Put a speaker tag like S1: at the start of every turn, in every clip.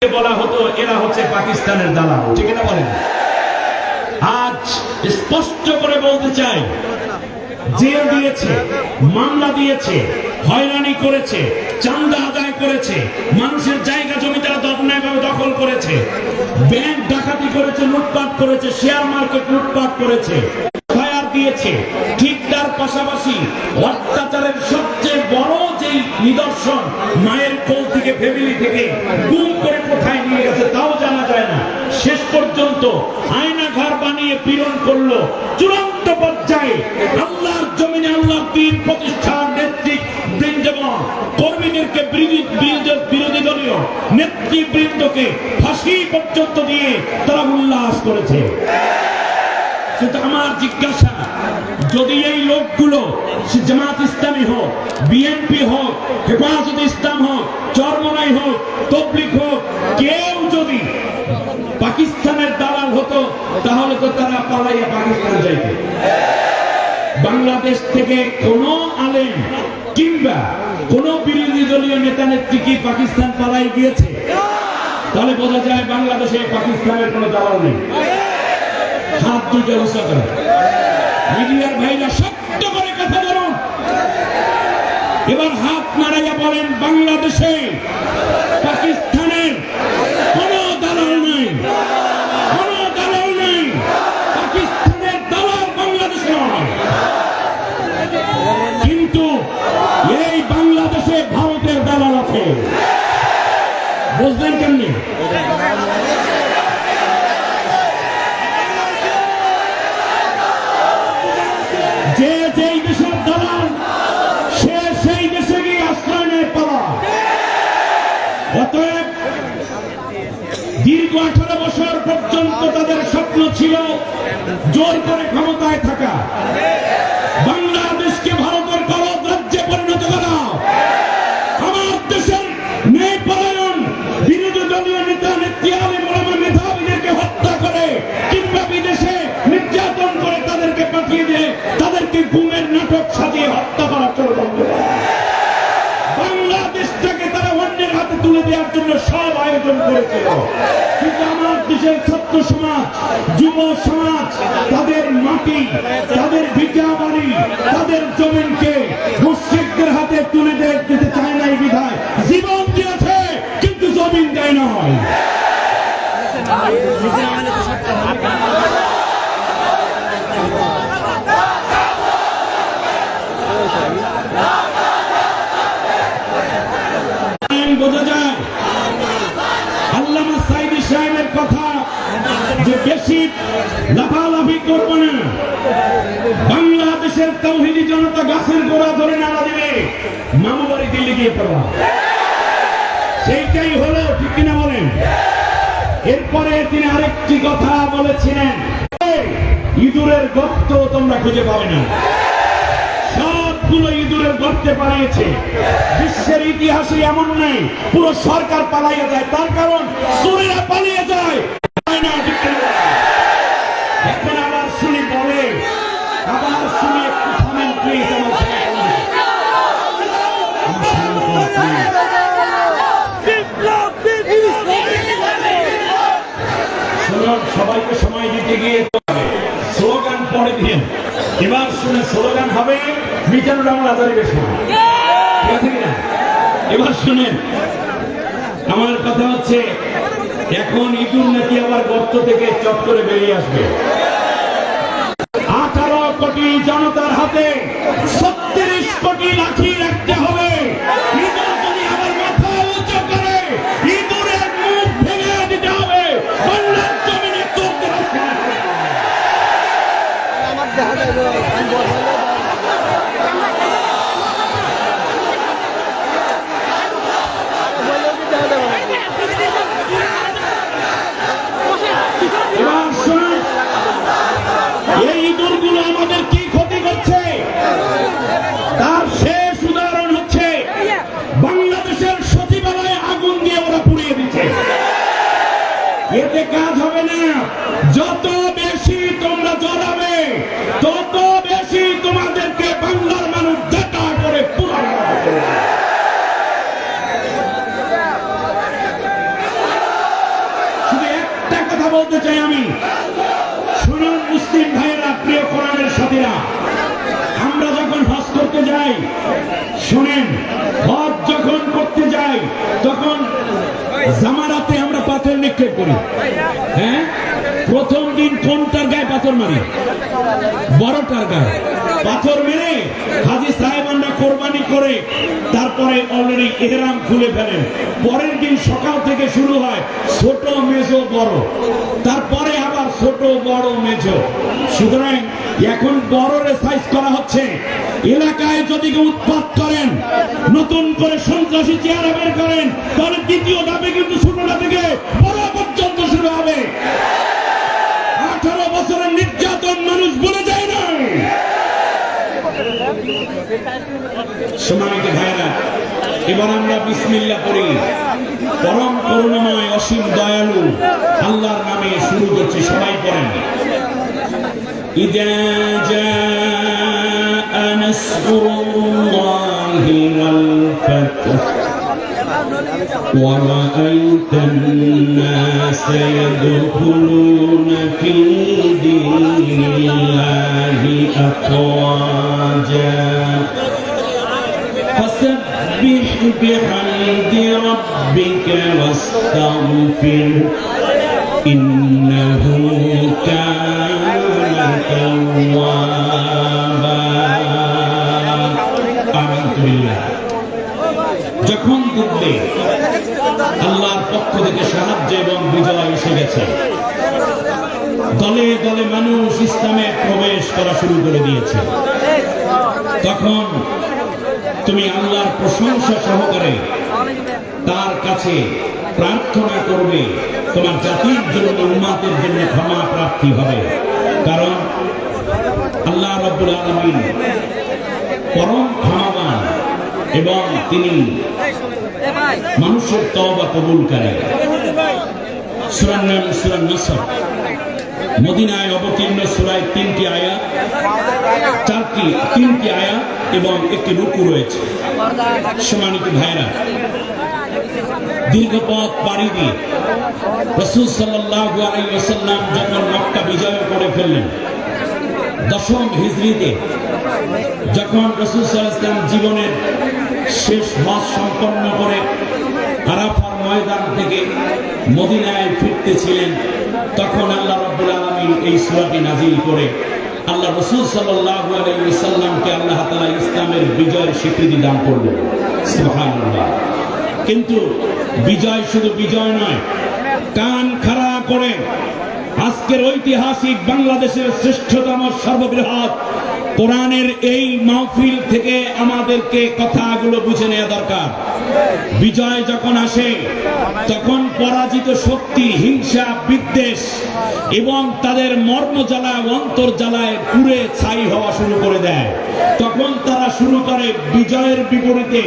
S1: বলা হতো এরা হচ্ছে পাকিস্তানের দালাল, ঠিক না বলেন? আজ স্পষ্ট করে বলতে চাই, জেল দিয়েছে, মামলা দিয়েছে, হয়রানি করেছে, চাঁদা আদায় করেছে, মানুষের জায়গা জমি তারা অন্যায়ভাবে দখল করেছে, ব্যাংক ডাকাতি করেছে, লুটপাট করেছে, শেয়ার মার্কেট লুটপাট করেছে, দিয়েছে। ঠিক তার পাশাপাশি অত্যাচারের সবচেয়ে বড় যেই নিদর্শন, মায়ের কোল থেকে ফ্যামিলি থেকে গুম করে কোথায় নিয়ে গেছে তাও জানা যায় না। শেষ পর্যন্ত আয়না ঘর বানিয়ে পীড়ন করলো। চূড়ান্ত পর্যায়ে আল্লাহর জমিনে আল্লাহর দ্বীন প্রতিষ্ঠার নেতৃবৃন্দ এবং কর্মীদেরকে বিরোধী দলীয় নেতৃবৃন্দকে ফাঁসি পর্যন্ত দিয়ে তারা উল্লাস করেছে। কিন্তু আমার জিজ্ঞাসা, যদি এই লোকগুলো জামাত ইসলামী হোক, বিএনপি হোক, হেফাজত ইসলাম হোক, চরমনাই হোক, তবলিগ হোক, কেউ যদি পাকিস্তানের দালাল হতো তাহলে তো তারা পালাইয়া পাকিস্তান যাইত। বাংলাদেশ থেকে কোন আলেম কিংবা কোন বিরোধী দলীয় নেতা নেত্রী কি পাকিস্তান পালাই গিয়েছে? তাহলে বোঝা যায় বাংলাদেশে পাকিস্তানের কোন দালাল নেই। হাত দুটো উঁচা করে মিডিয়ার ভাইরা শক্ত করে কথা বলুন। এবার হাত নাড়াইয়া বলেন, বাংলাদেশে পাকিস্তানের কোন দালাল নাই, কোন দালাল নাই। পাকিস্তানের দালাল বাংলাদেশে নয়, কিন্তু এই বাংলাদেশে ভারতের দালাল আছে। বুঝলেন কেমনি? যে যেই দেশের দালাল সে সেই দেশে গিয়ে আশ্রয় নেয় পালা। অতএব দীর্ঘ 18 বছর পর্যন্ত তাদের স্বপ্ন ছিল জোর করে ক্ষমতায় থাকা, বাংলাদেশকে ভারতের গলদ রাজ্যে পরিণত করা। আমার দেশের ন্যায়পরায়ণ বিরোধী দলীয় নেতা নেত্রী আলেম ওলামা মেধাবীদেরকে হত্যা করে কিংবা বিদেশে নির্যাতন করে তাদেরকে পাঠিয়ে দিয়ে তাদেরকে গুমের নাটক সাজিয়ে হত্যা করার ষড়যন্ত্র করে বাংলাদেশটাকে তারা অন্যের হাতে তুলে দেওয়ার জন্য সব আয়োজন করেছিল। কিন্তু আমার দেশের ছাত্র সমাজ, যুব সমাজ তাদের মাটি, তাদের ভিটা বাড়ি, তাদের জমিনকে মুশরিকদের হাতে তুলে দিতে চায় নাই বিধায় জীবন দিয়েছে, কিন্তু জমিন দেয় নয়। বোঝা যায় আল্লামা সাইদি সাহেবের কথা যে বেশি লাফালাফি করবো না, বাংলাদেশের তাওহীদি জনতা গাছের গোড়া ধরে নাড়া দিবে, মামু বাড়ি দিল্লি গিয়ে পড়বা। সেইটাই হলো, ঠিক কিনা বলেন? এরপরে তিনি আরেকটি কথা বলেছিলেন, ইঁদুরের গর্ত তোমরা খুঁজে পাবে না। সবগুলো ইঁদুরের গর্তে পালিয়েছে। বিশ্বের ইতিহাসে এমন নেই পুরো সরকার পালাইয়া যায়, তার কারণ চোরেরা পালিয়ে যায়। এখন আবার শুনি বলে, আবার শুনি একটু থামেন প্লিজ। সবাইকে সময় দিতে গিয়ে স্লোগান পড়ে দিন। এবার শুনে স্লোগান হবে মিজানুর রহমান আজারিবের সময়, ঠিক আছে কিনা? এবার শুনেন, আমার কথা হচ্ছে, এখন ইঁদুর নাকি আবার গর্ত থেকে চট করে বেরিয়ে আসবে। 18 কোটি জনতার হাতে 36 কোটি লাঠি রাখতে হবে। ইঁদুর যদি আবার মাথা উঁচু করে ইঁদুরের মুখ ভেঙে দিতে হবে। বাংলার জমিনে চলতে হবে। এই ইঁদুরগুলো আমাদের কি ক্ষতি করছে তার শেষ উদাহরণ হচ্ছে বাংলাদেশের সচিবালয়ে আগুন দিয়ে ওরা পুড়িয়ে দিচ্ছে। এতে কাজ হবে না। যত বেশি তোমরা জ্বলাবে তত বেশি তোমাদেরকে বাংলার মানুষ দেখা করে পুরানো। বলতে চাই আমি, শুনুন মুসলিম ভাইয়েরা, প্রিয় কোরআনের সাথীরা, আমরা যখন হজ করতে যাই, শুনেন, হজ যখন করতে যাই তখন জামারাতে আমরা পাথর নিক্ষেপ করি। হ্যাঁ, প্রথম দিন কোনটার গায়ে পাথর মারি? বড়টার গায়ে পাথর মেরে হাজী সাহেবানরা কোরবানি করে তারপরে অলরেডি ইহরাম খুলে ফেলেন। পরের দিন সকাল থেকে শুরু হয় ছোট মেজো বড়, তারপরে আবার ছোট বড় মেজো। সুতরাং এখন বড়রে সাইজ করা হচ্ছে। এলাকায় যদি কেউ উৎপাত করেন, নতুন করে সন্ত্রাসী চেহারা বের করেন, তাহলে দ্বিতীয় ধাপে কিন্তু ছোটটা থেকে বড় পর্যন্ত শুরু হবে। 18 বছরের নির্যাতন মানুষ বলে যায় না। সম্মানিত ভাইরা, এবার আমরা বিসমিল্লাহ করি। পরম করুণাময় অসীম দয়ালু আল্লাহর নামে শুরু করছি, সবাই পড়েন। ইযা জাআ নাসরুল্লাহি ওয়াল ফাতহ ورأيت الناس يدخلون في دين الله أفواجا فسبح بحمد ربك واستغفر إنه كان توابا آمنت بالله। যখন দেখবে আল্লাহর পক্ষ থেকে সাহায্য এবং বিজয় এসে গেছে, দলে দলে মানুষ ইসলামে প্রবেশ করা শুরু করে দিয়েছে, তখন তুমি আল্লাহর প্রশংসা সহকারে তার কাছে প্রার্থনা করবে, তোমার জাতির জন্য, উম্মতের জন্য ক্ষমা প্রার্থী হবে। কারণ আল্লাহ রাব্বুল আলামিন পরম ক্ষমাবান এবং তিনি মানুষের তওবা কবুলকারী। সূরার নাম সূরা নসর, মদিনায় অবতীর্ণ সূরায় 3টি আয়াত, 3টি আয়াত এবং একটি রুকু রয়েছে। সম্মানিত ভাইরা, দীর্ঘ পথ পাড়ি দিয়ে রাসূল সাল্লাল্লাহু আলাইহি ওয়াসাল্লাম যখন মক্কা বিজয় করে ফেললেন, 10ম হিজরিতে যখন রাসূল সাল্লাল্লাহু আলাইহি ওয়াসাল্লাম জীবনের শেষ হজ সম্পন্ন করে আরাফার ময়দান থেকে মদিনায় ফিরতেছিলেন, তখন আল্লাহ রাব্বুল আলামিন এই সূরাটি নাযিল করে আল্লাহ রাসূল সাল্লাল্লাহু আলাইহি ওয়াসাল্লামকে আল্লাহ তাআলা ইসলামের বিজয়ের স্বীকৃতি দান করলেন। সুবহানাল্লাহ। কিন্তু বিজয় শুধু বিজয় নয়, কান খাড়া করে আজকের ঐতিহাসিক বাংলাদেশের শ্রেষ্ঠতম সর্ববৃহৎ কোরআনের এই মাহফিল থেকে আমাদেরকে কথাগুলো বুঝে নেওয়া দরকার। বিজয় যখন আসে তখন পরাজিত শক্তি হিংসা বিদ্বেষ এবং তাদের মর্মজ্বালা অন্তর্জ্বালায় পুড়ে ছাই হওয়া শুরু করে দেয়। তখন তারা শুরু করে বিজয়ের বিপরীতে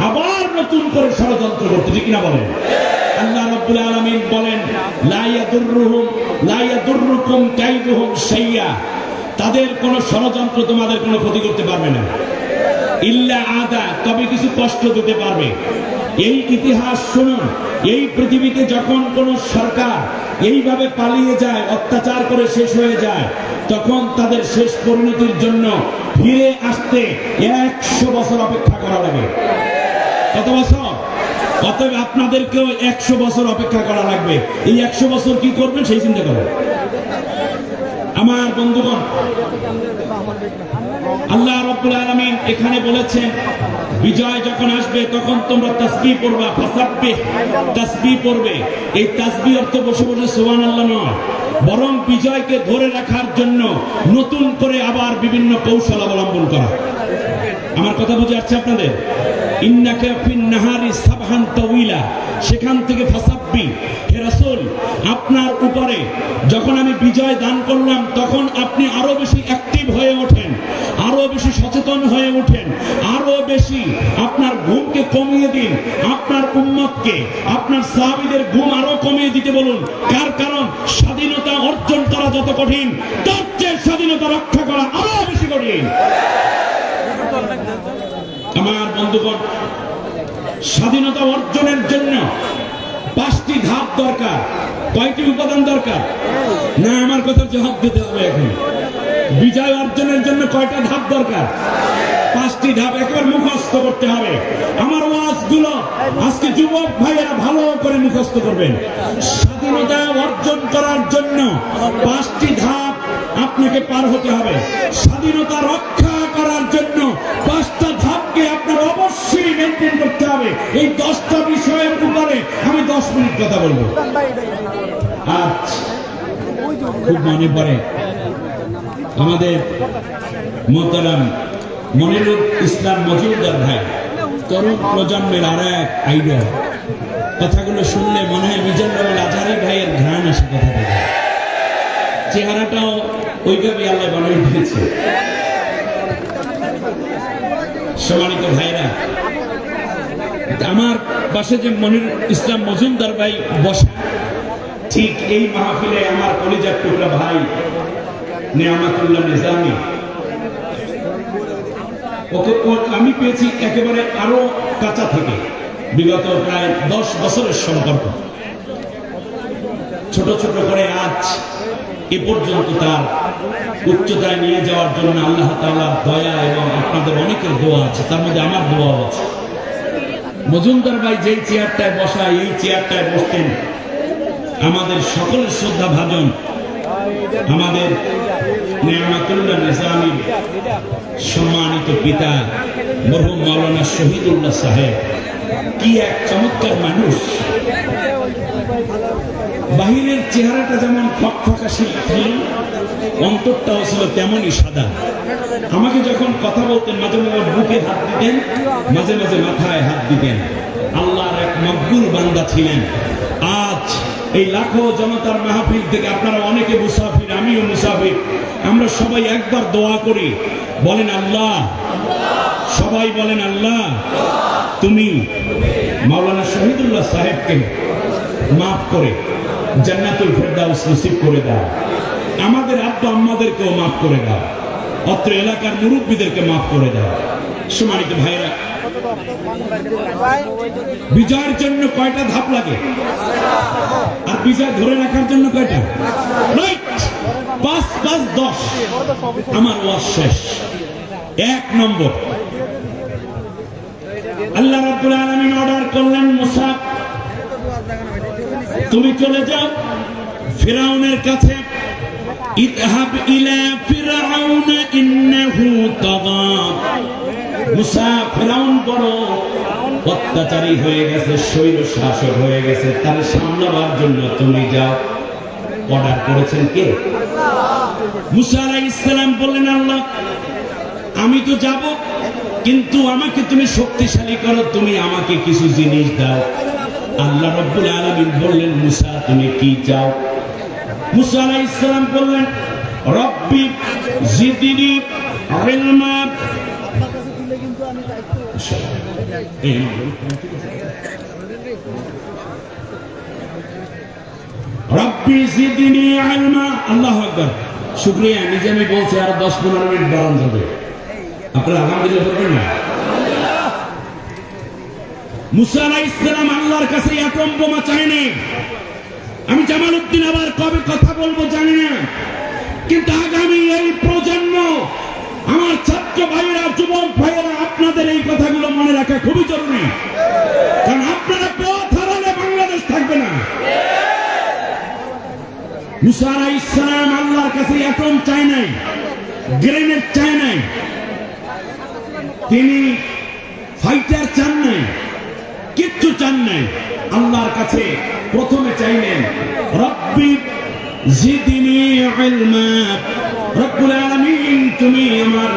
S1: আবার নতুন করে ষড়যন্ত্র করতে, ঠিক না বলেন? আল্লাহ রাব্বুল আলামিন বলেন, লা ইয়াদুররুকুম কাইদুহুম শাইয়া, তাদের কোন ষড়যন্ত্র তোমাদের কোনো ক্ষতি করতে পারবে না, ইল্লা আদা, তবে কিছু কষ্ট দিতে পারবে। এই ইতিহাস শুনুন, এই পৃথিবীতে যখন কোন সরকার এইভাবে পালিয়ে যায়, অত্যাচার করে শেষ হয়ে যায়, তখন তাদের শেষ পরিণতির জন্য ফিরে আসতে 100 বছর অপেক্ষা করা লাগে। কত বছর? অতএব আপনাদেরকেও 100 বছর অপেক্ষা করা লাগবে। এই 100 বছর কি করবেন সেই চিন্তা করেন। আমার বন্ধুগণ, আল্লাহ রাব্বুল আলামিন এখানে বলেছেন, বিজয় যখন আসবে তখন তোমরা তাসবিহ পড়বা, ফাসাব্বিহ, তাসবিহ পড়বে। এই তাসবিহ অর্থ বসে বসে সুবহানাল্লাহ নয়, বরং বিজয়কে ধরে রাখার জন্য নতুন করে আবার বিভিন্ন কৌশল অবলম্বন করা। আমার কথা বুঝে আসছে আপনাদের? ইন্নাকা ফিন নাহারি সাবহান তাওয়িলা, সেখান থেকে ফাসাব্বি, হে রাসূল আপনার উপরে যখন আমি বিজয় দান করলাম তখন আপনি আরো বেশি অ্যাক্টিভ হয়ে ওঠেন, আরো বেশি সচেতন হয়ে ওঠেন, আরো বেশি আপনার ঘুমকে কমিয়ে দিন, আপনার উম্মতকে, আপনার সাহাবীদের ঘুম আরো কমিয়ে দিতে বলুন। কারণ স্বাধীনতা অর্জন করা যত কঠিন, তার চেয়ে স্বাধীনতা রক্ষা করা আরো বেশি কঠিন। আমার বন্ধুগণ, স্বাধীনতা অর্জনের জন্য 5টি ধাপ দরকার। কয়টি উপাদান দরকার? না, আমার কথা জবাব দিতে হবে এখন। বিজয় অর্জনের জন্য কয়টা ধাপ দরকার? 5টি ধাপ একেবারে মুখস্থ করতে হবে। আমার ওয়াজগুলো আজকে যুবক ভাইয়েরা ভালো করে মুখস্থ করবেন। স্বাধীনতা অর্জন করার জন্য 5টি ধাপ আপনাকে পার হতে হবে। স্বাধীনতা রক্ষা করার জন্য 5টা ধাপকে আপনার অবশ্যই মেনটেন করতে হবে। এই 10টা বিষয়ের উপরে আমি 10 মিনিট কথা বলবো। আজ খুব মনে পড়ে আমাদের মোহতারাম মনিরুল ইসলাম মজুমদার ভাই, তরুণ প্রজন্মের আর এক আইডল। কথাগুলো শুনলে মনে হয় মিজানুর আজহারি ভাইয়ের ঘ্রাণ আসে কথা থেকে। চেহারাটাও ওইভাবে আল্লাহ বানিয়ে দিয়েছে। সম্মানিত ভাইরা, আমার পাশে যে মনিরুল ইসলাম মজুমদার ভাই বসে, ঠিক এই মাহফিলে আমার কলিজার টুকরা ভাই নেয়ামতুল্লাহ নিজামী, ওকে আমি পেয়েছি একেবারে আরো কাঁচা থেকে, বিগত প্রায় 10 বছরের সম্পর্ক। ছোট ছোট করে আজ এ পর্যন্ত তার উচ্চতায় নিয়ে যাওয়ার জন্য আল্লাহ তাআলার দয়া এবং আপনাদের অনেকের দোয়া আছে, তার মধ্যে আমার দোয়াও আছে। মজুমদার ভাই যেই চেয়ারটায় বসায়, এই চেয়ারটায় বসতেন আমাদের সকলের শ্রদ্ধা ভাজন আমাদের নেয়ামতুল্লাহ নিজামীর সম্মানিত পিতা মরহুম মাওলানা শহীদুল্লাহ সাহেব। কি এক চমৎকার মানুষ! বাহিরের চেহারাটা যেমন ফকফকা ছিল, অন্তরটাও ছিল তেমনই সাদা। আমাকে যখন কথা বলতেন মাঝে মাঝে বুকে হাত দিতেন, মাঝে মাঝে মাথায় হাত দিতেন। আল্লাহর এক মকবুল বান্দা ছিলেন। আজ এই লাখো জনতার মাহফিল থেকে আপনারা অনেকে মুসাফির, আমিও মুসাফির, আমরা সবাই একবার দোয়া করি, বলেন আল্লাহ, সবাই বলেন আল্লাহ, তুমি মাওলানা শহীদুল্লাহ সাহেবকে মাফ করে জান্নাতুল ফেরদাউস নসিব করে দাও। আমাদের আব্বা আম্মাদেরকেও মাফ করে দাও। অত্র এলাকার মুরব্বীদেরকে মাফ করে দাও। সম্মানিত ভাইরা, বিজয়ের জন্য কয়টা ধাপ লাগে? আর বিজয় ধরে রাখার জন্য কয়টা? রাইট, 5 5 10। আমার ওয়াজ শেষ। 1 নম্বর, আল্লাহ রাব্বুল আলামিন অর্ডার করলেন, মুসা তুমি চলে যাও ফিরআউনের কাছে। ইযহাব ইলা ফিরআউন ইন্নাহু তাগা। মুসা, ফিরআউন বড় অত্যাচারী হয়ে গেছে, স্বৈর শাসক হয়ে গেছে, তার সামলাবার জন্য তুমি যাও। অর্ডার করেছেন কে? মুসা আলাইহিস সালাম বললেন, আল্লাহ আমি তো যাব, কিন্তু আমাকে তুমি শক্তিশালী করো, তুমি আমাকে কিছু জিনিস দাও। আল্লাহ রাব্বুল আলামিন বললেন, মুসা তুমি কি চাও? মুসা আলাইহিস সালাম বললেন, রব্বি জিদনি ইলমা। রব্বি জিদনি ইলমা। আল্লাহু আকবার। শুকরিয়া, নিজামী বলছে আর 10-15 মিনিট বাড়ানো যাবে। আপনারা আলহামদুলিল্লাহ বলবেন না? মুসা আলাইহিস সালাম আল্লাহর কাছে অ্যাটম বোমা চাইনি। আমি জামালউদ্দিন আবার কবে কথা বলবো জানি না, কিন্তু আগামী এই প্রজন্ম, আমার ছাত্র ভাইয়েরা, যুবক ভাইয়েরা, আপনাদের এই কথাগুলো মনে রাখা খুবই জরুরি। কারণ আপনারা পথ হারালে বাংলাদেশ থাকবে না। মুসা আলাইহিস সালাম আল্লাহর কাছে অ্যাটম চাই নাই, গ্রেনেড চাই নাই, তিনি ফাইটার চান নাই, কিচ্ছু চান নাই। আল্লাহর কাছে প্রথমে চাইলেন, রব্বি জিদনি ইলমা। রব্বুল আলামিন তুমি আমার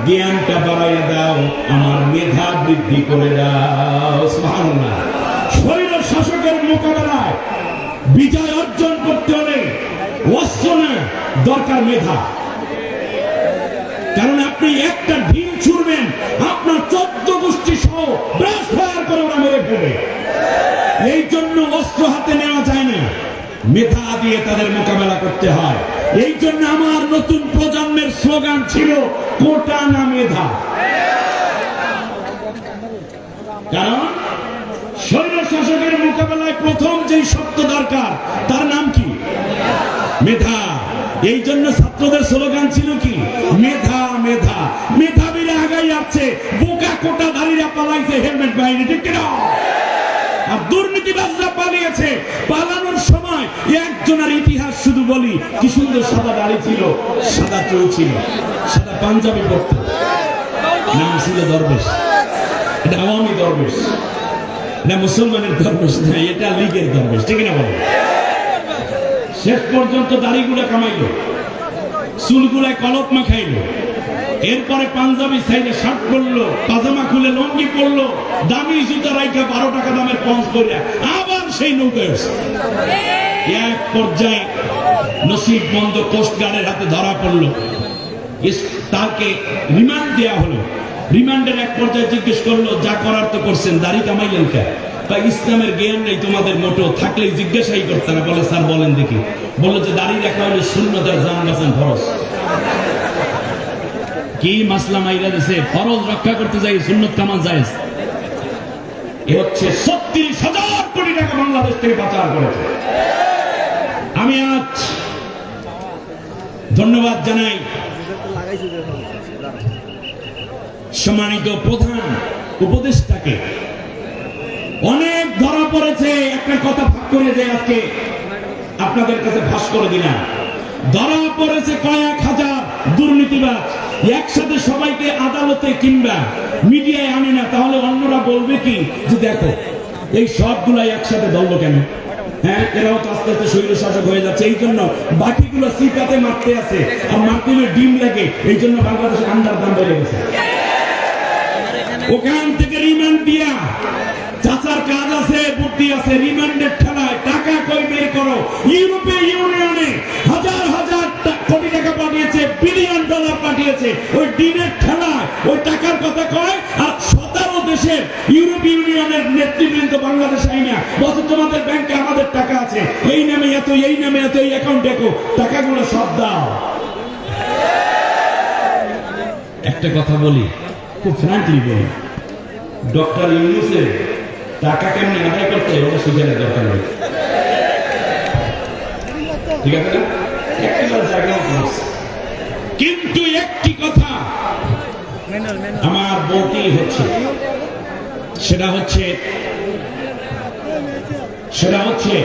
S1: জ্ঞানটা বাড়াইয়া দাও, আমার মেধা বৃদ্ধি করে দাও। সুবহানাল্লাহ। স্বৈর শাসকের মোকাবেলায় বিজয় অর্জন করতে হলে অস্ত্র না, দরকার মেধা। কারণ আপনি একটা ঢিল ছুড়বেন, আপনার 14 গোষ্ঠী সহ ব্রাশ ফায়ার করে ওরা মেরে ফেলবে। এই জন্য অস্ত্র হাতে নেওয়া যায় না, মেধা দিয়ে তাদের মোকাবেলা করতে হয়। এই জন্য আমার নতুন প্রজন্মের স্লোগান ছিল, কোটা না মেধা। কারণ স্বৈর শাসকের মোকাবেলায় প্রথম যেই শব্দ দরকার, তার নাম মেধা। এই জন্য ছাত্রদের স্লোগান ছিল কি, মেধা মেধা। মেধাবীরা আগাই যাচ্ছে, বোকা কোটা ধারীরা পালাইছে হেলমেট বাইরে, ঠিক কিনা? আর দুর্নীতিবাজরা পালিয়েছে। পালানোর সময় একজনের ইতিহাস শুধু বলি, কি সুন্দর সাদা দাড়ি ছিল, সাদা চুল ছিল, সাদা পাঞ্জাবি পরত, নাম ছিল দরবেশ। এটা আওয়ামী দরবেশ, এটা মুসলমানের দরবেশ না, এটা লীগের দরবেশ, ঠিক না বলো? শেষ পর্যন্ত দাড়িগুলা কামাইলো, চুলগুলা কলপ মাখাইলো, এরপরে পাঞ্জাবি সাইডে শার্ট পরলো, পাজামা খুলে লঙ্গি পরলো, দামি জুতা রাইখা 12 টাকা দামের পঞ্চ করে আবার সেই নৌকায় উঠছে। এক পর্যায়ে নসিব বন্ধ কোস্টগার্ডের হাতে ধরা পড়লো, তাকে রিমান্ড দেওয়া হলো। রিমান্ডের এক পর্যায়ে জিজ্ঞেস করলো, যা করার তো করছেন, দাড়ি কামাইলেন কে? বা ইসলামের জ্ঞান নেই তোমাদের মোটো, থাকলেই জিজ্ঞাসাই করতে না। বলে স্যার বলেন দেখি। বললো যে দাড়ি রাখা হলে সুন্নতের জান বাঁচান ফরজ। কি মাসলা মাইরা দিছে, ফরজ রক্ষা করতে যাই সুন্নত কামাল যায়। এ হচ্ছে ৩৬,০০০ কোটি টাকা বাংলাদেশ থেকে পাচার করেছে। আমি আজ ধন্যবাদ জানাই সম্মানিত প্রধান উপদেষ্টাকে। অনেক ধরা পড়েছে, একটা কথা ভাগ করে যে আজকে আপনাদের কাছে ফাঁস করে দিলাম। ধরা পড়েছে কয়েক হাজার দুর্নীতিবাজ, একসাথে সবাইকে আদালতে কিংবা মিডিয়ায় আনে না, তাহলে অন্যরা বলবে কি যে দেখো এই সবগুলাই একসাথে ধরলো কেন? হ্যাঁ, এরাও তো আস্তে আস্তে শৈল শাসক হয়ে যাচ্ছে। এই জন্য বাকিগুলো সিকাতে মারতে আছে, আর মারতে হলে ডিম লাগে। এই জন্য বাংলাদেশের আন্ডার দাম বেড়ে গেছে। ওখান থেকে রিমান্ড দিয়া, চাচার কাজ আছে, বুদ্ধি আছে, রিমান্ডের ঠেলায় টাকা কই বের করো। ইউরোপীয় ইউনিয়নে হাজার হাজার কোটি টাকা পাঠিয়েছে, বিলিয়ন ডলার পাঠিয়েছে, ওই দিনের ঠেলায় ওই টাকার কথা কয়। আর 17 দেশের ইউরোপীয় ইউনিয়নের নেতৃবৃন্দ বাংলাদেশ আইনা বলছে তোমাদের ব্যাংকে আমাদের টাকা আছে, এই নামে এত, এই নামে এত, এই অ্যাকাউন্ট দেখো, টাকাগুলো সব দাও। একটা কথা বলি, খুব ফ্র্যাঙ্কলি বলি, ডক্টর ইউনূসের টাকা কেমনি আদায় করতে ওটা শিখানোর দরকার নেই, ঠিক আছে না? কিন্তু একটি কথা আমার বলতেই হচ্ছে, সেটা হচ্ছে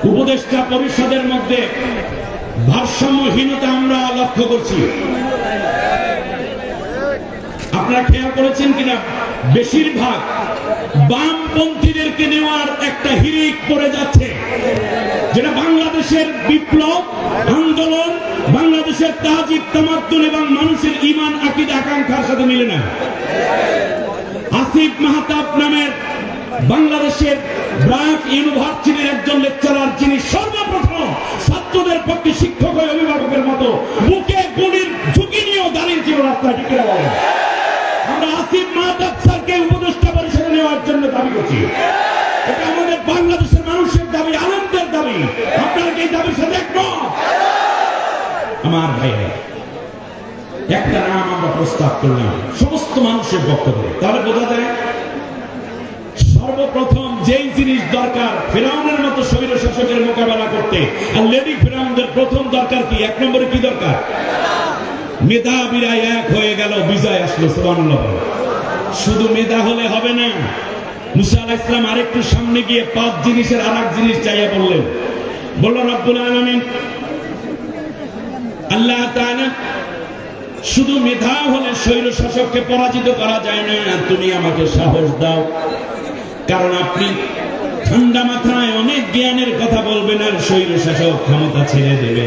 S1: উপদেষ্টা পরিষদের মধ্যে ভারসাম্যহীনতা আমরা লক্ষ্য করছি। আপনারা খেয়াল করেছেন কিনা, বেশিরভাগ বামপন্থীদেরকে নেওয়ার একটা হিড়িক পড়ে যাচ্ছে, যেটা বাংলাদেশের বিপ্লব আন্দোলন, বাংলাদেশের তাজিব তামাদ্দুন এবং মানুষের ঈমান আকীদা আকাঙ্ক্ষার সাথে মিলে না। আসিফ মাহতাব নামের বাংলাদেশের ব্র্যাক ইউনিভার্সিটির একজন লেকচারার, যিনি সর্বপ্রথম ছাত্রদের পক্ষে শিক্ষক ও অভিভাবকের মতো বুকে গুলির ঝুঁকি নিয়েও দাঁড়িয়েছিল রাস্তায়, ঠিক না বলেন? আমরা আসিফ মাহতাব স্যারকে উপদেষ্টা পরিষদে নেওয়ার জন্য দাবি করছি। এটা আমাদের বাংলাদেশের মানুষের দাবি, আনন্দের দাবি। আপনারা কি এই দাবির সাথে একমত? আমার ভাই, একটা নাম আমরা প্রস্তাব করলাম সমস্ত মানুষের পক্ষ থেকে, তাহলে বোঝা যায় সর্বপ্রথম যেই জিনিস দরকার ফিরাউনের মতো স্বৈর শাসকের মোকাবেলা করতে, আর লেডি ফিরাউনদের প্রথম দরকার কি? 1 নম্বরে কি দরকার? মেধাবীরা এক হয়ে গেল, বিজয় আসলো। সুবহানাল্লাহ। শুধু মেধা হলে হবে না। মুসা আলাইহিস সালাম আরেকটু সামনে গিয়ে 5 জিনিসের আরেক জিনিস চাইয়া বললেন। বলল রব্বুল আলামিন, আল্লাহ তাআলা, শুধু মেধা হলে স্বৈর শাসককে পরাজিত করা যায় না, তুমি আমাকে সাহস দাও, কারণ আপনি ঠান্ডা মাথায় অনেক জ্ঞানের কথা বলবেন আর স্বৈর শাসক ক্ষমতা ছেড়ে দেবে,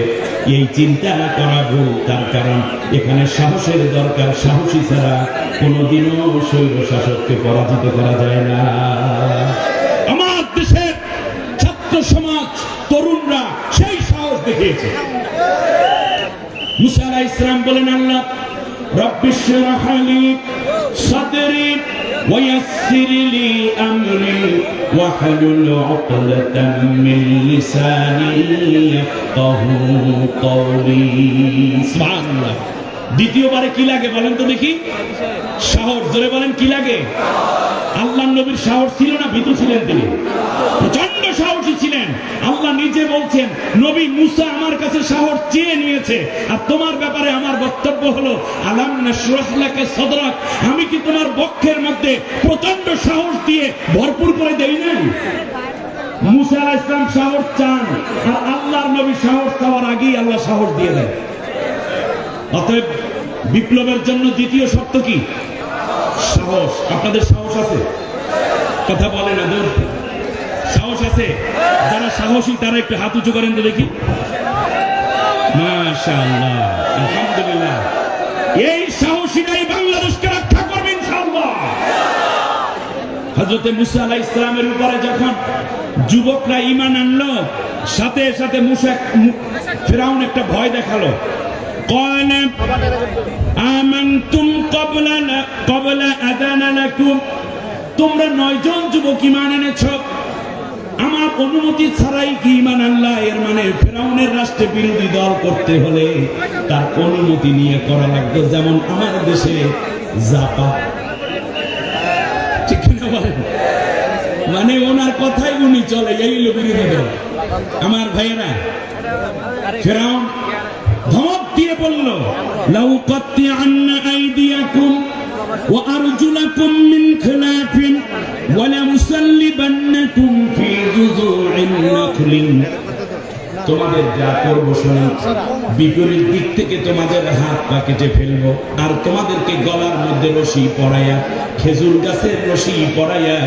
S1: এই চিন্তা করা ভুল। তার কারণ এখানে সাহসের দরকার, সাহসী ছাড়া কোনোদিনও স্বৈর শাসককে পরাজিত করা যায় না। আমার দেশের ছাত্র সমাজ, তরুণরা সেই সাহস দেখিয়েছে। মুসা আলাইহিস সালাম বলেন, আল্লাহ রব্বিশ শরহ লি সাদরি ويسر لي أمري واحلل عقدة من لساني يفقهوا قولي। সুবহানাল্লাহ। দ্বিতীয়বারে কি লাগে বলেন তো দেখি? সাহস। জোরে বলেন কি লাগে? আল্লাহর নবীর সাহস ছিল না, ভীতু ছিলেন তিনি? প্রচন্ড সাহসী ছিলেন। আল্লাহ নিজে বলছেন নবী মুসা আমার কাছে সাহস চেয়ে নিয়েছে, আর তোমার ব্যাপারে আমার বক্তব্য হলো আলাম নাশরাহ লাকা সাদরাক, আমি কি তোমার বক্ষের মধ্যে প্রচন্ড সাহস দিয়ে ভরপুর করে দেই না? মুসা আলাইহিস সালাম সাহস চান, আর আল্লাহর নবী সাহস চাওয়ার আগেই আল্লাহ সাহস দিয়ে দেন। অতএব বিপ্লবের জন্য দ্বিতীয় শর্ত কি? সাহস। আপনাদের সাহস আছে? কথা বলে না, দূর। সাহস আছে? যারা সাহসী তারা একটু হাত উঁচু করেন তো দেখি। মাশাআল্লাহ, আলহামদুলিল্লাহ। এই সাহসীরাই বাংলাদেশকে রক্ষা করবে ইনশাআল্লাহ। হযরত মুসা আলাইহিস সালামের উপরে যখন যুবকরা ঈমান আনলো, সাথে সাথে মুসা ফিরাউন একটা ভয় দেখালো। ক্বালা আমানতুম ক্বাবলা আযানা লাকুম, তোমরা 9 জন যুবক ঈমান এনেছো আমার অনুমতি ছাড়াই কি ঈমান আনলা? এর মানে ফিরাউনের রাষ্ট্রে বিরোধী দল করতে হলে তার অনুমতি নিয়ে করা লাগতো, যেমন আমার দেশে জাপা। ঠিক না বলেন? মানে ওনার কথাই উনি চলে, এই হলো বিরোধী দল। আমার ভাইয়েরা, ফিরাউন ধমক দিয়ে বলল লাউ কাত্তিআন্না আইদিয়াকুম ওয়া আরজুলাকুম মিন খিলাফিন ওয়া লামুসাল্লিবান্নাকুম ফি যুযু'in নাখলিন, তোমাদের যা করব শুনো, বিপরীত দিক থেকে তোমাদের হাত পা কেটে ফেলবো, আর তোমাদেরকে গলার মধ্যে রশি পরাইয়া, খেজুর গাছের রশি পরাইয়া,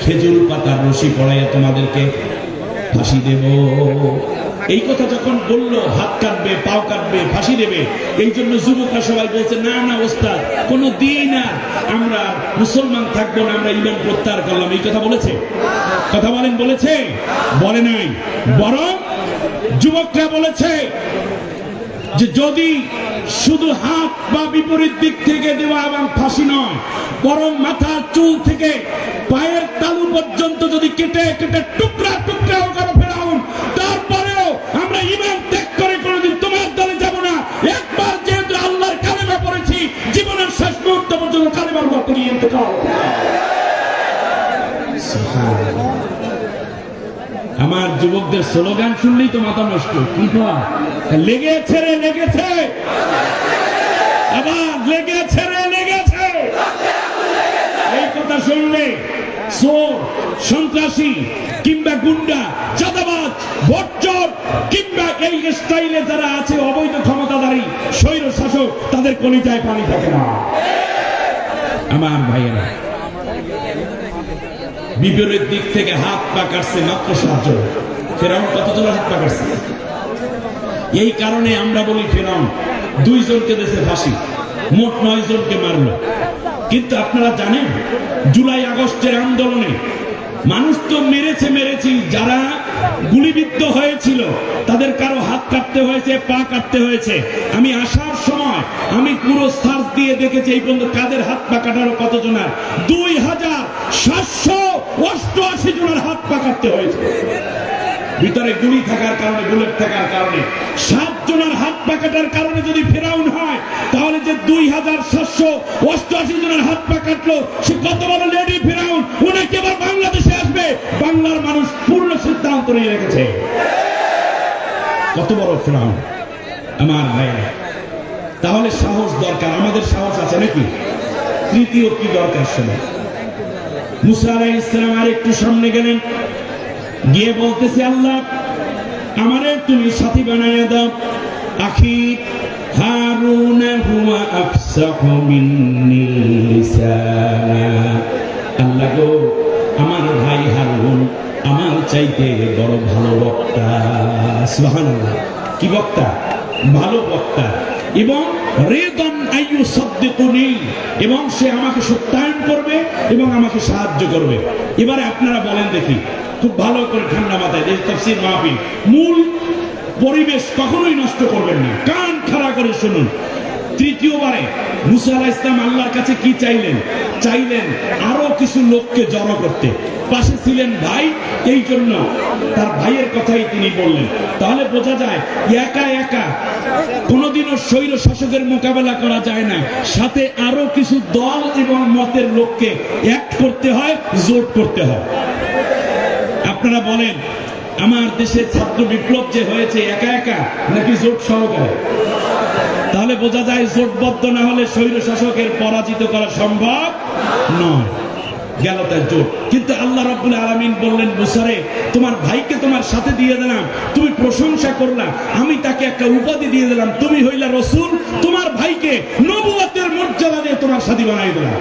S1: খেজুর পাতার রশি পরাইয়া তোমাদেরকে ফাঁসি দেব। এই কথা যখন বললো হাত কাটবে, পাও কাটবে, ফাঁসি দেবে, এই জন্য যুবকরা সবাই বলছে না না ওস্তাদ, কোন দিন আর আমরা মুসলমান থাকবো না, আমরা ঈমান প্রত্যাহার করলাম। এই কথা বলেছে? কথা বলেন, বলেছে? বলে নাই। বরং যুবকরা বলেছে যে যদি শুধু হাত বা বিপরীত দিক থেকে দেওয়া এবং ফাঁসি নয়, বরং মাথার চুল থেকে পায়ের তালু পর্যন্ত যদি কেটে কেটে টুকরা টুকরা করো ফেরাউন, তারপরেও আমরা ঈমান ত্যাগ করে কোনোদিন তোমার দলে যাব না। একবার যেহেতু আল্লাহর কালেমা পড়েছি, জীবনের শেষ মুহূর্ত পর্যন্ত কালেমার মত নিয়ে ইন্তেকাল। আমার যুবকদের স্লোগান শুনলেই তো মাথা নষ্ট। কিন্তু লেগেছে রে, লেগেছে, আবার লেগেছে রে, লেগেছে। এই কথা শুনলে চোর, সন্ত্রাসী কিংবা গুন্ডা, চাঁদাবাজ, ভোটচোর কিংবা এই স্টাইলে যারা আছে অবৈধ ক্ষমতাধারী স্বৈর শাসক, তাদের কলিজায় পানি থাকে না। আমার ভাইয়েরা, বিপরীত দিক থেকে হাত পা কাটছে মাত্র 7 জন। ফেরাউন কতজন হাত পা কাটছে? এই কারণে আমরা বলি ফেরাউন 2 জনকে দিয়েছে ফাঁসি, মোট 9 জনকে মারলো। কিন্তু আপনারা জানেন জুলাই আগস্টের আন্দোলনে মানুষ তো মেরেছি, যারা গুলিবিদ্ধ হয়েছিল তাদের কারো হাত কাটতে হয়েছে, পা কাটতে হয়েছে। আমি আসার সময় আমি পুরো সার্চ দিয়ে দেখেছি এই পর্যন্ত কাদের হাত পা কাটারও কতজনের 2788 জনের হাত পা কাটতে হয়েছে। ভিতরে গুলি থাকার কারণে, বুলেট থাকার কারণে 7 জনের হাত পা কাটার কারণে যদি ফেরাউন হয়, তাহলে যে 2788 জনের হাত পা কাটলো, সে কত বড় লেডি ফেরাউন। উনি এবার বাংলাদেশে আসবে, বাংলার মানুষ পূর্ণ সিদ্ধান্ত নিয়ে রেখেছে। কত বড় ফেরাউন আমার ভাইরা। তাহলে সাহস দরকার, আমাদের সাহস আছে নাকি? তৃতীয় কি দরকার শোনো। মুসা আলাইহিস সালাম আর একটু সামনে গেলেন, গিয়ে বলতেছে আল্লাহ আমারে তুমি সাথী বানাইয়া দাও। আখি হারুন হুয়া আফসাহু মিন্নি লিসানা, আল্লাহ গো আমার ভাই হারুন আমার চাইতে বড় ভালো বক্তা। সুবহানাল্লাহ, কি বক্তা? ভালো বক্তা। এবং রিদান আইয়ুসাদ্দিকুনি, এবং সে আমাকে সত্যায়ন করবে এবং আমাকে সাহায্য করবে। এবারে আপনারা বলেন দেখি, খুব ভালো করে ঠান্ডা মাথায়, এই তাফসীর মাহফিল, মূল পরিবেশ কখনোই নষ্ট করবেন না, কান খাড়া করে শুনুন। তৃতীয়বারে মুসা আলাইহিস সালাম আল্লাহর কাছে কি চাইলেন? চাইলেন আরো কিছু লোককে জড়ো করতে। পাশে ছিলেন ভাই, এই জন্য তার ভাইয়ের কথাই তিনি বললেন। তাহলে বোঝা যায় একা একা কোনোদিনও স্বৈর শাসকের মোকাবেলা করা যায় না, সাথে আরো কিছু দল এবং মতের লোককে এক করতে হয়, জোট করতে হয়। আপনারা বলেন আমার দেশে ছাত্র বিপ্লব যে হয়েছে একা একা নাকি জোট সহকারে? তাহলে বোঝা যায় জোটবদ্ধ না হলে স্বৈর শাসকের পরাজিত করা সম্ভব নয়। গেল তার জোট। কিন্তু আল্লাহ রাব্বুল আলামিন বললেন, মুসারে তোমার ভাইকে তোমার সাথে দিয়ে দিলাম, তুমি প্রশংসা করলা, আমি তাকে একটা উপাধি দিয়ে দিলাম, তুমি হইলা রসূল, তোমার ভাইকে নবুয়তের মর্যাদা দিয়ে তোমার সাথী বানাই দিলাম।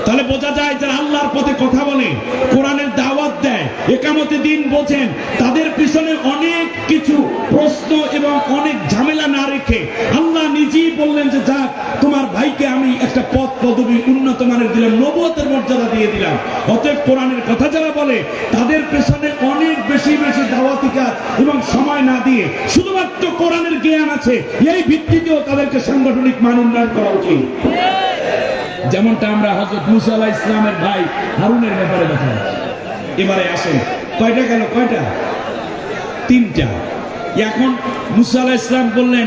S1: তাহলে বোঝা যায় যারা আল্লাহর পথে কথা বলে, কোরআনের দাওয়াত দেয়, একামতে দিন বোঝেন, তাদের পিছনে অনেক কিছু প্রশ্ন এবং অনেক ঝামেলা না রেখে আল্লাহ নিজেই বললেন যে যাক তোমার ভাইকে আমি একটা পদ পদবী উন্নত মানের দিলাম, নবুয়তের মর্যাদা দিয়ে দিলাম। অতএব কোরআনের কথা যারা বলে তাদের পেছনে অনেক বেশি বেশি দাওয়াতি কাজ এবং সময় না দিয়ে শুধুমাত্র কোরআনের জ্ঞান আছে এই ভিত্তিতেও তাদেরকে সাংগঠনিক মান উন্নয়ন করা উচিত। যেমনটা আমরা হযরত মুসা আলাইহিস সালামের ভাই হারুনের ব্যাপারে দেখা। এবারে আসেন, কয়টা গেল? কয়টা? 3টা। এখন মুসা আলাইহিস সালাম বললেন,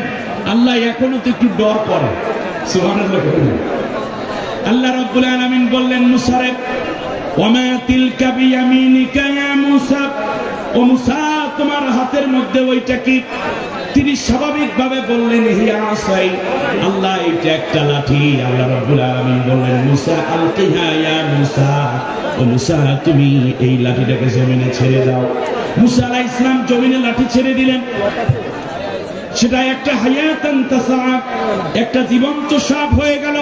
S1: আল্লাহ এখনো তো একটু ডর করে। সুবহানাল্লাহ। আল্লাহ রাব্বুল আলামিন বললেন, মুসারে ওয়ামা তিলকা বিয়ামিনিকা ইয়া মুসা, ও মুসা তোমার হাতের মধ্যে ওইটা কি? তিনি স্বাভাবিকভাবে বললেন, হিয়া আসাই, আল্লাহ এটা একটা লাঠি। আল্লাহ রাব্বুল আলামিন বললেন, মুসা আলকিহা ইয়া মুসা, ও মুসা তুমি এই লাঠিটাকে জমিনে ছেড়ে দাও। মুসা আলাইহিস সালাম জমিনে লাঠি ছেড়ে দিলেন। সেটা একটা হায়াতান তাসাব, একটা জীবন্ত সাপ হয়ে গেল।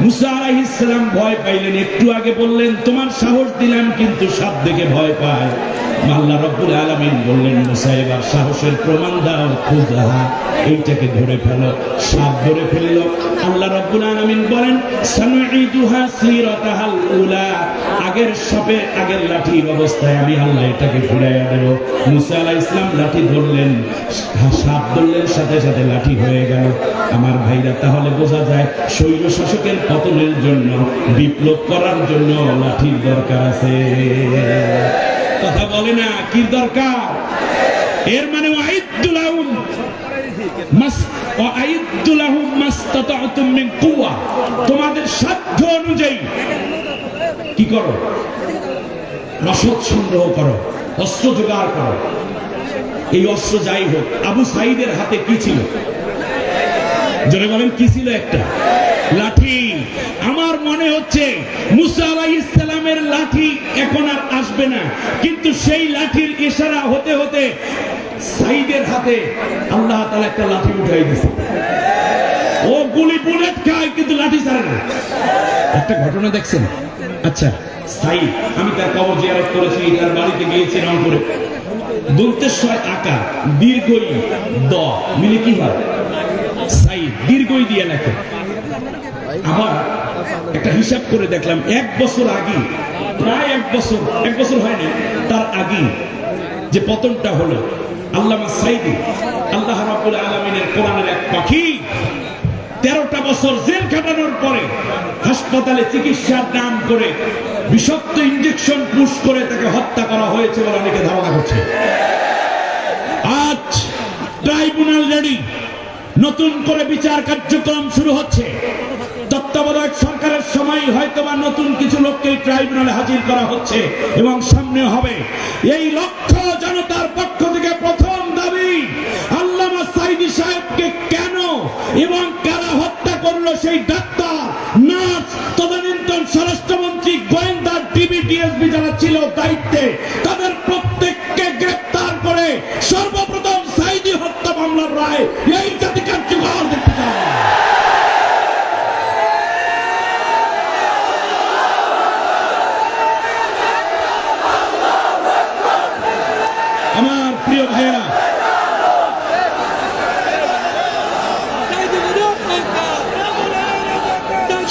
S1: মুসা আলাইহিস সালাম ভয় পাইলেন। একটু আগে বললেন তোমার সাহস দিলাম, কিন্তু সাপ দেখে ভয় পায়। আল্লাহ রাব্বুল আলামিন বললেন, মুসা এবার সাহসের প্রমাণ দাও, খুযহা এইটাকে ধরে ফেলো। সাপ ধরে ফেলল। আল্লাহ রাব্বুল আলামিন বলেন, সানুঈদুহা সিরাতাহাল উলা, আগের সাপে আগের লাঠির অবস্থায় আমি আল্লাহ এটাকে ফিরাইয়া দেব। মুসা আলাইহিস সালাম লাঠি ধরলেন, সাপ ধরলেন, সাথে সাথে লাঠি হয়ে গেল। আমার ভাইরা, তাহলে বোঝা যায় স্বৈর শাসকের পতনের জন্য, বিপ্লব করার জন্য লাঠির দরকার আছে। কথা বলে না, কি দরকার? এর মানে তোমাদের সাধ্য অনুযায়ী কি করো? রসদ সংগ্রহ করো, অস্ত্র জোগাড় করো। এই অস্ত্র যাই হোক, আবু সাঈদের হাতে কি ছিল? জোরে বলেন, কি ছিল? একটা লাঠি। আমার মনে হচ্ছে মুসা আলাইহিস সালামের লাঠি এখন আর আসবে না, কিন্তু সেই লাঠির ইশারা হতে হতে সাঈদের হাতে আল্লাহ তাআলা একটা লাঠি উঠাই দিয়েছে। ও গুলি বুলেট খায় কিন্তু লাঠি ছাড়ে না। একটা ঘটনা দেখছেন? আচ্ছা, সাঈদ, আমি তার কবর জিয়ারত করেছি, তার বাড়িতে গিয়েছি রংপুরে। দন্তেশ্বর আকা দীর্ঘই দ মিলে কি হয়? সাঈদ দীর্ঘই দিয়ে লেখে। আবার একটা হিসাব করে দেখলাম, 1 বছর আগে, প্রায় 1 বছর হয়নি, তার আগে যে পতনটা হলো, আল্লামা সাঈদী, আল্লাহ রাব্বুল আলামিনের কোরআনের এক পাখি, 13টা বছর জেল কাটানোর পরে হাসপাতালে চিকিৎসার নাম করে বিষাক্ত ইনজেকশন পুশ করে তাকে হত্যা করা হয়েছে বলে অনেকে ধারণা করছে। আজ ট্রাইব্যুনাল রেডি, নতুন করে বিচার কার্যক্রম শুরু হচ্ছে। তত্ত্বাবধায়ক সরকারের সময় হয়তোবা নতুন কিছু লোককে ট্রাইব্যুনালে হাজির করা হচ্ছে এবং সামনে হবে। এই লক্ষ জনতার পক্ষ থেকে প্রথম দাবি, আল্লামা সাঈদী সাহেবকে কেন এবং কারা হত্যা করলো, সেই ডাক্তার, নার্স, তদানীন্তন স্বরাষ্ট্রমন্ত্রী, গোয়েন্দা, ডিবি, ডিএসপি যারা ছিল দায়িত্বে, তাদের প্রত্যেককে গ্রেফতার করে সর্বপ্রথম সাঈদী হত্যা মামলার রায় এই জাতি কার্যকর দেখতে চায়। আমার প্রিয় ভাইয়েরা,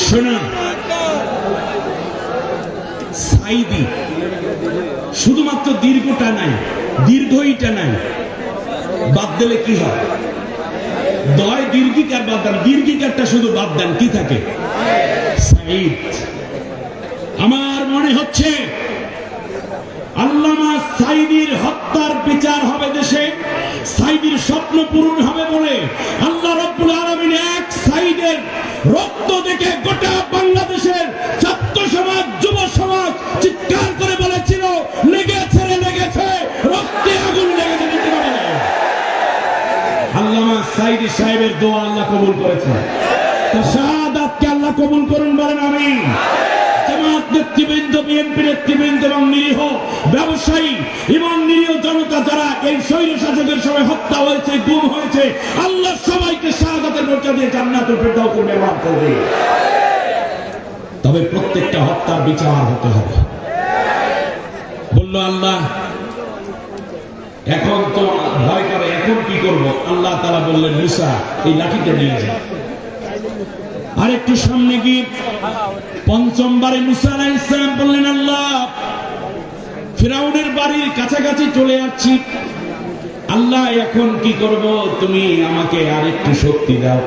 S1: শুনুন, সাঈদী শুধুমাত্র দীর্ঘটা নাই, দীর্ঘইটা নাই, বাদ দিলে কি হয়? দয় দীর্ঘিকার বাদ দেন, দীর্ঘিকারটা শুধু বাদ দেন, কি থাকে? সাঈদ। আমার মনে হচ্ছে আল্লামা সাঈদীর হত্যার বিচার হবে দেশে, সাঈদীর স্বপ্ন পূরণ হবে বলে আল্লাহ রাব্বুল আলামিন এক সাঈদের রক্ত দেখে গোটা বাংলাদেশের ছাত্র সমাজ, যুব সমাজ চিৎকার করে বলেছিল, লেগেছে রে লেগেছে, রক্তে আগুন সাইদি সাহেবের দোয়া আল্লাহ কবুল করেছেন। তার শাহাদাতকে আল্লাহ কবুল করুন, বলেন আমিন। জামাত নেতৃবৃন্দ, বিএনপি নেতৃবৃন্দ এবং নিরীহ ব্যবসায়ী এবং নিরীহ জনতা যারা এই স্বৈর শাসকের সময় হত্যা হয়েছে, গুম হয়েছে, আল্লাহ সবাইকে শাহাদাতের মর্যাদা দিয়ে জান্নাতুল ফেরদাউস নির্মাণ করবে। তবে প্রত্যেকটা হত্যার বিচার হতে হবে। বলল আল্লাহ এখন তো ভয় করে, এখন কি করব? আল্লাহ তাআলা বললেন মুসা এই লাঠিটা নিয়ে যা। আর একটু সামনে গিয়ে পঞ্চমবারে মুসা আলাইহিস সালাম বললেন আল্লাহ ফিরাউনের বাড়ির কাছাকাছি চলে যাচ্ছি, আল্লাহ এখন কি করব? তুমি আমাকে আরেকটু শক্তি দাও।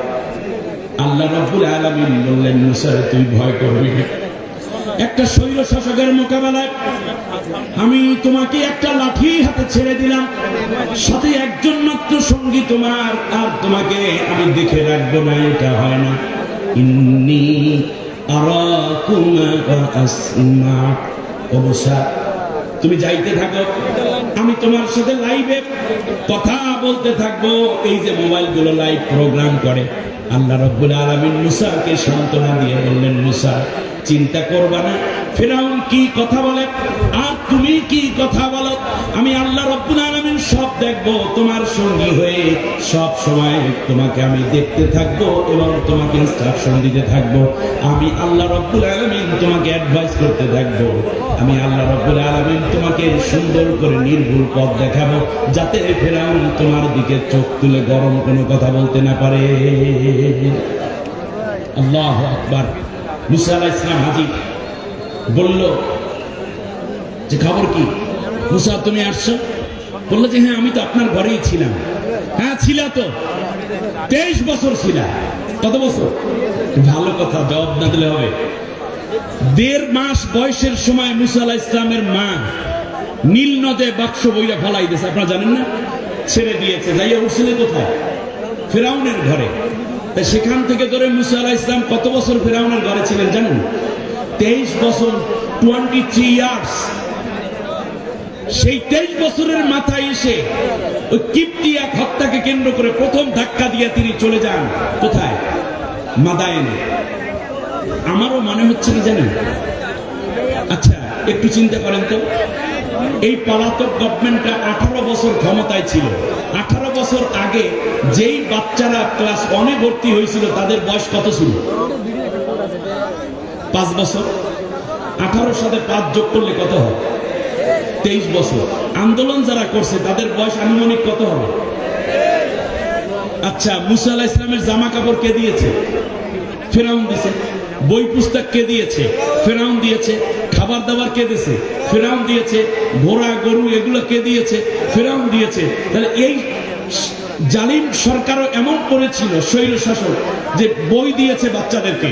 S1: আল্লাহ রাব্বুল আলামিন বললেন মুসা তুই ভয় করবি না, একটা স্বৈর শাসকের মোকাবেলায় আমি তোমাকে একটা লাঠি হাতে ছেড়ে দিলাম, সাথে একজন মাত্র সঙ্গী তোমার, আর তোমাকে আমি দেখে রাখবো না, এটা হয় না। ইন্নী আরাকুমা আসমা। ও মুসা তুমি যাইতে থাকো, আমি তোমার সাথে লাইভে কথা বলতে থাকবো। এই যে মোবাইলগুলো লাইভ প্রোগ্রাম করে, আল্লাহ রাব্বুল আলামিন মুসাকে সান্ত্বনা দিয়ে বললেন মুসা চিন্তা করবা না, ফিরাউন কি কথা বলে আর তুমি কি কথা বলো, আমি আল্লাহ রাব্বুল আলামিন সব দেখবো, তোমার সঙ্গী হয়ে সব সময় তোমাকে আমি দেখতে থাকবো এবং তোমাকে ইনস্ট্রাকশন দিতে থাকবো। আমি আল্লাহ রাব্বুল আলামিন তোমাকে অ্যাডভাইস করতে থাকবো। আমি আল্লাহ রাব্বুল আলামিন তোমাকে সুন্দর করে নির্ভুল পথ দেখাবো, যাতে ফিরাউন তোমার দিকে চোখ তুলে গরম কোনো কথা বলতে না পারে। আল্লাহু আকবার। মুসা আলাইহিস সালাম হাজির, বলল যে খবর কি মুসা তুমি আসছো? বললো যে হ্যাঁ আমি তো আপনার ঘরেই ছিলাম। হ্যাঁ ছিলা তো, 23 বছর ছিলা। কত বছর? ভালো কথা, জবাব না দিলে হবে। 1.5 মাস বয়সের সময় মুসা আলাইহিস সালামের মা নীল নদে বাক্স বইরা ফেলাই দিয়েছে, আপনারা জানেন না? ছেড়ে দিয়েছে, যাইয়া উঠছিলেন কোথায়? ফিরাউনের ঘরে। সেখান থেকে ধরে মুসা আলাইহিস সালাম কত বছর ফিরাউনের ঘরে ছিলেন জানেন? 23 বছর, 23 ইয়ার্স। সেই 23 বছরের মাথায় এসে ওই কিপ্তিয়া হত্যাকে কেন্দ্র করে প্রথম ধাক্কা দিয়ে তিনি চলে যান কোথায়? মাদায়েনে। আমারও মনে হচ্ছে কি জানেন, আচ্ছা একটু চিন্তা করেন তো, এই পলাতক গভর্নমেন্টটা 18 বছর ক্ষমতায় ছিল। 18 বছর আগে যেই বাচ্চারা ক্লাস 1-এ ভর্তি হয়েছিল তাদের বয়স কত ছিল? 5 বছর। 18 সাথে 5 যোগ করলে কত হয়? 23 বছর। আন্দোলন যারা করছে তাদের বয়স আনুমানিক কত হবে? আচ্ছা মুসা আলাইহিস সালামের জামা কাপড় কে দিয়েছে? ফিরাউন দিয়েছে। বই পুস্তক কে দিয়েছে? ফিরাউন দিয়েছে। খাবার দাবার কে দিয়েছে? ফিরাউন দিয়েছে। ঘোড়া গরু এগুলো কে দিয়েছে? ফিরাউন দিয়েছে। তাহলে এই জালিম সরকারও এমন করেছিল, স্বৈর শাসক, যে বই দিয়েছে বাচ্চাদেরকে,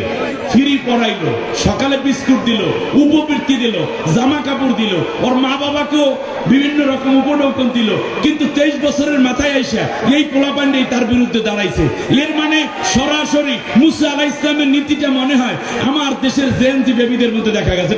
S1: ফ্রি পড়াইলো, সকালে বিস্কুট দিল, উপবৃত্তি দিল, জামা কাপড় দিল, ওর মা বাবাকেও বিভিন্ন রকম উপঢৌকন দিল। কিন্তু 23 বছরের মাথায় আইসা এই পোলাপান্ডেই তার বিরুদ্ধে দাঁড়াইছে। এর মানে সরাসরি মুসা আলাইহিস সালামের নীতিটা মনে হয় আমার দেশের জেএনজি বেবিদের মধ্যে দেখা গেছে।